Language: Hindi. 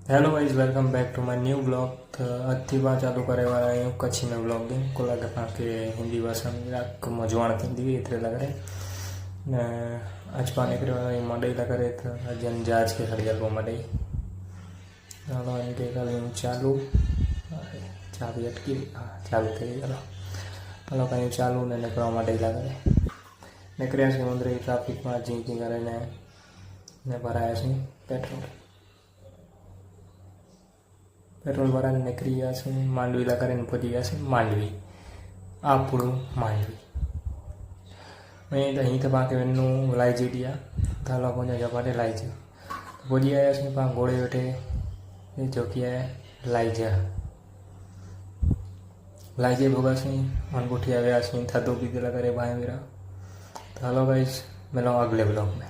Hello guys, welcome back to my new blog. तो अथी बार चालू करे वाला है कच्छी में ब्लॉगिंग को लगे के हिंदी भाषा में मजवाण थी एतरे लग रहे ने आज पाने करे मडई लग रहे तो जन जहाज के हड़ियल को मडई चलो इनके कल चालू चाबी अटकी हाँ चालू थी चलो हलो कहीं चालू ने निकलवा मडई लग रहे निकलिया से मुंदरी ट्राफिक में जी करे ने भराया से पेट्रोल भरा निकली गया से मांडवी लगा पहुंची गया से मांडवी आपड़ू मांडवी वहीं अहीं तो पाके वेनू लाइजी दिया थाला पहुंचा जपाटे लाइजा पहुंची आया से पा घोड़े बैठे ये चौकी है लाइजा लाइजे भोगा से अनगुठी आया से थदो पीते लगा रे भाई मेरा तो हेलो गाइस मिलो अगले ब्लॉग में।